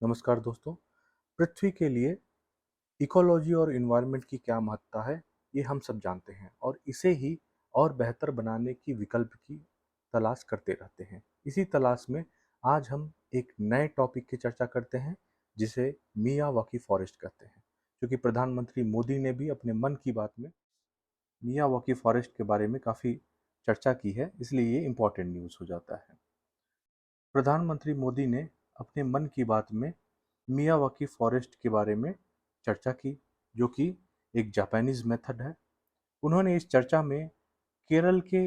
नमस्कार दोस्तों। पृथ्वी के लिए इकोलॉजी और इन्वायरमेंट की क्या महत्ता है, ये हम सब जानते हैं और इसे ही और बेहतर बनाने की विकल्प की तलाश करते रहते हैं। इसी तलाश में आज हम एक नए टॉपिक की चर्चा करते हैं, जिसे मियावाकी फॉरेस्ट कहते हैं। क्योंकि प्रधानमंत्री मोदी ने भी अपने मन की बात में मियावाकी फॉरेस्ट के बारे में काफ़ी चर्चा की है, इसलिए ये इम्पोर्टेंट न्यूज़ हो जाता है। प्रधानमंत्री मोदी ने अपने मन की बात में मियावाकी फॉरेस्ट के बारे में चर्चा की, जो कि एक जापानीज मेथड है। उन्होंने इस चर्चा में केरल के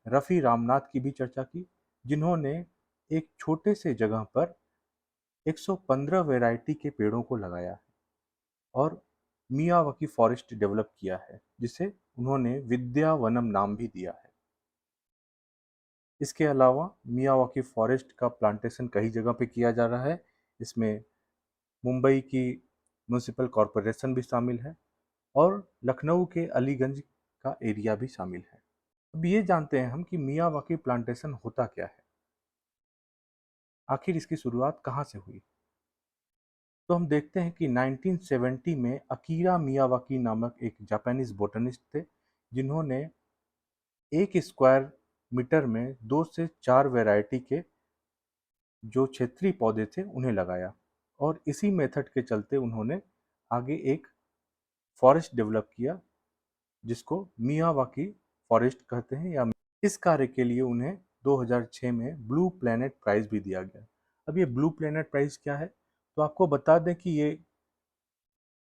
रफ़ी रामनाथ की भी चर्चा की, जिन्होंने एक छोटे से जगह पर 115 वैरायटी के पेड़ों को लगाया है और मियावाकी फॉरेस्ट डेवलप किया है, जिसे उन्होंने विद्यावनम नाम भी दिया है। इसके अलावा मियावाकी फॉरेस्ट का प्लांटेशन कई जगह पे किया जा रहा है। इसमें मुंबई की म्यूनिसिपल कॉरपोरेशन भी शामिल है और लखनऊ के अलीगंज का एरिया भी शामिल है। अब ये जानते हैं हम कि मियावाकी प्लांटेशन होता क्या है, आखिर इसकी शुरुआत कहाँ से हुई। तो हम देखते हैं कि 1970 में अकीरा मियावाकी नामक एक जापानीज बोटनिस्ट थे, जिन्होंने 1 स्क्वायर मीटर में 2 से 4 वैरायटी के जो क्षेत्रीय पौधे थे उन्हें लगाया और इसी मेथड के चलते उन्होंने आगे एक फॉरेस्ट डेवलप किया, जिसको मियावाकी फॉरेस्ट कहते हैं। या इस कार्य के लिए उन्हें 2006 में ब्लू प्लैनेट प्राइज भी दिया गया। अब ये ब्लू प्लैनेट प्राइज क्या है, तो आपको बता दें कि ये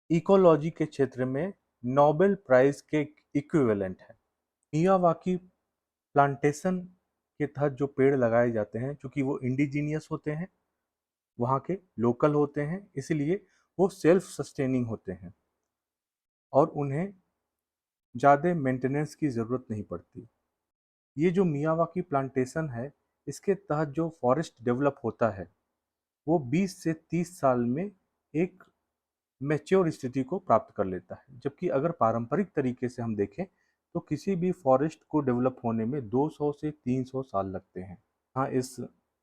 इकोलॉजी के क्षेत्र में नोबेल प्राइज के इक्विवेलेंट है। मियावाकी प्लांटेशन के तहत जो पेड़ लगाए जाते हैं, चूंकि वो इंडिजीनियस होते हैं, वहाँ के लोकल होते हैं, इसलिए वो सेल्फ सस्टेनिंग होते हैं और उन्हें ज़्यादा मेंटेनेंस की ज़रूरत नहीं पड़ती। ये जो मियावाकी प्लांटेशन है, इसके तहत जो फॉरेस्ट डेवलप होता है, वो 20 से 30 साल में एक मैच्योर स्थिति को प्राप्त कर लेता है। जबकि अगर पारंपरिक तरीके से हम देखें, तो किसी भी फॉरेस्ट को डेवलप होने में 200 से 300 साल लगते हैं। हाँ, इस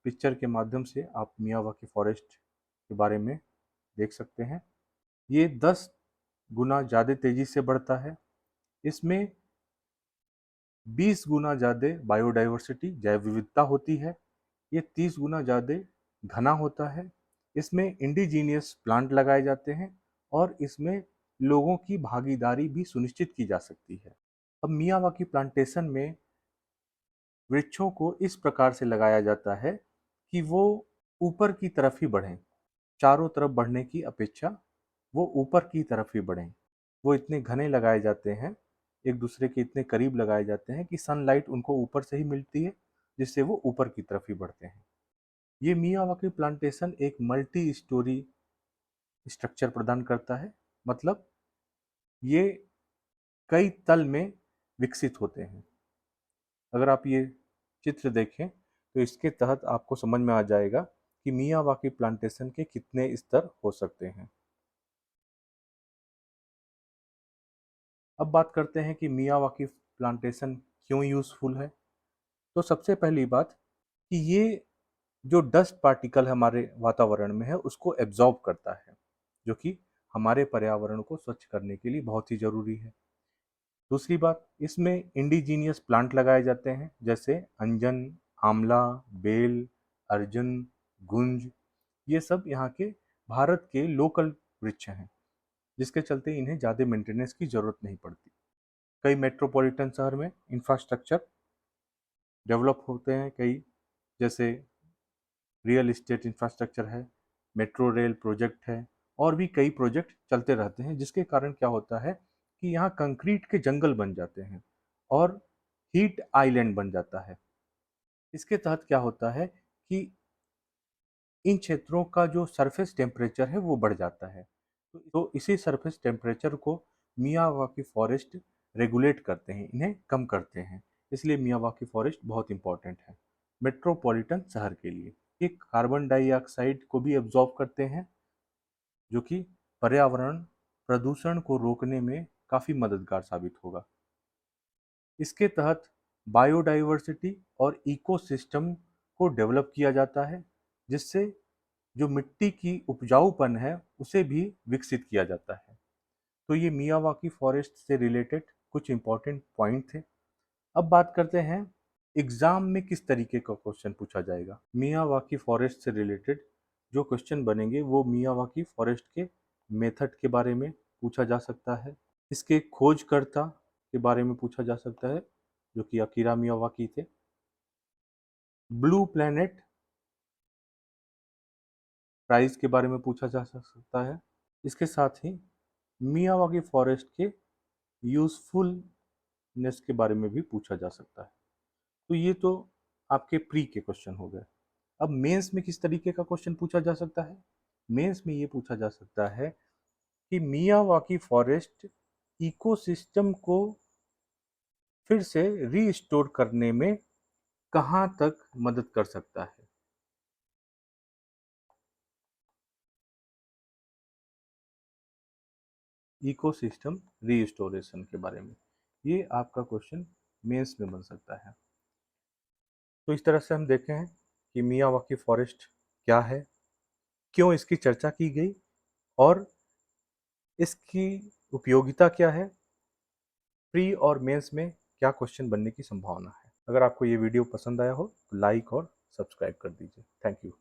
पिक्चर के माध्यम से आप मियावाकी फॉरेस्ट के बारे में देख सकते हैं। ये 10 गुना ज़्यादा तेज़ी से बढ़ता है। इसमें 20 गुना ज़्यादा बायोडाइवर्सिटी जैव विविधता होती है। ये 30 गुना ज़्यादा घना होता है। इसमें इंडिजीनियस प्लांट लगाए जाते हैं और इसमें लोगों की भागीदारी भी सुनिश्चित की जा सकती है। अब मियावाकी प्लांटेशन में वृक्षों को इस प्रकार से लगाया जाता है कि वो ऊपर की तरफ ही बढ़ें, चारों तरफ बढ़ने की अपेक्षा वो ऊपर की तरफ ही बढ़ें। वो इतने घने लगाए जाते हैं, एक दूसरे के इतने करीब लगाए जाते हैं कि सनलाइट उनको ऊपर से ही मिलती है, जिससे वो ऊपर की तरफ ही बढ़ते हैं। ये मियावाकी प्लांटेशन एक मल्टी स्टोरी स्ट्रक्चर प्रदान करता है, मतलब ये कई तल में विकसित होते हैं। अगर आप ये चित्र देखें, तो इसके तहत आपको समझ में आ जाएगा कि मियावाकी प्लांटेशन के कितने स्तर हो सकते हैं। अब बात करते हैं कि मियावाकी प्लांटेशन क्यों यूज़फुल है। तो सबसे पहली बात कि ये जो डस्ट पार्टिकल हमारे वातावरण में है, उसको एब्जॉर्ब करता है, जो कि हमारे पर्यावरण को स्वच्छ करने के लिए बहुत ही ज़रूरी है। दूसरी बात, इसमें इंडिजीनियस प्लांट लगाए जाते हैं, जैसे अंजन, आंवला, बेल, अर्जुन, गुंज। ये सब यहाँ के भारत के लोकल वृक्ष हैं, जिसके चलते इन्हें ज़्यादा मेंटेनेंस की ज़रूरत नहीं पड़ती। कई मेट्रोपॉलिटन शहर में इंफ्रास्ट्रक्चर डेवलप होते हैं, कई जैसे रियल इस्टेट इंफ्रास्ट्रक्चर है, मेट्रो रेल प्रोजेक्ट है और भी कई प्रोजेक्ट चलते रहते हैं, जिसके कारण क्या होता है कि यहाँ कंक्रीट के जंगल बन जाते हैं और हीट आइलैंड बन जाता है। इसके तहत क्या होता है कि इन क्षेत्रों का जो सरफेस टेम्परेचर है वो बढ़ जाता है। तो इसी सरफेस टेम्परेचर को मियावाकी फॉरेस्ट रेगुलेट करते हैं, इन्हें कम करते हैं। इसलिए मियावाकी फॉरेस्ट बहुत इंपॉर्टेंट है मेट्रोपॉलिटन शहर के लिए। ये कार्बन डाइऑक्साइड को भी एब्जॉर्ब करते हैं, जो कि पर्यावरण प्रदूषण को रोकने में काफ़ी मददगार साबित होगा। इसके तहत बायोडाइवर्सिटी और इकोसिस्टम को डेवलप किया जाता है, जिससे जो मिट्टी की उपजाऊपन है उसे भी विकसित किया जाता है। तो ये मियावाकी फॉरेस्ट से रिलेटेड कुछ इंपॉर्टेंट पॉइंट थे। अब बात करते हैं एग्जाम में किस तरीके का क्वेश्चन पूछा जाएगा। मियावाकी फॉरेस्ट से रिलेटेड जो क्वेश्चन बनेंगे वो मियावाकी फॉरेस्ट के मेथड के बारे में पूछा जा सकता है, इसके खोजकर्ता के बारे में पूछा जा सकता है जो कि अकीरा मियावाकी थे, ब्लू प्लैनेट प्राइज के बारे में पूछा जा सकता है, इसके साथ ही मियावाकी फॉरेस्ट के यूजफुलनेस के बारे में भी पूछा जा सकता है। तो ये तो आपके प्री के क्वेश्चन हो गए। अब मेंस में किस तरीके का क्वेश्चन पूछा जा सकता है? मेंस में ये पूछा जा सकता है कि मियावाकी फॉरेस्ट इकोसिस्टम को फिर से रीस्टोर करने में कहाँ तक मदद कर सकता है। इकोसिस्टम रीस्टोरेशन के बारे में ये आपका क्वेश्चन मेंस में बन सकता है। तो इस तरह से हम देखे हैं कि मियावाकी फॉरेस्ट क्या है, क्यों इसकी चर्चा की गई और इसकी उपयोगिता क्या है, प्री और मेंस में क्या क्वेश्चन बनने की संभावना है। अगर आपको ये वीडियो पसंद आया हो तो लाइक और सब्सक्राइब कर दीजिए। Thank you.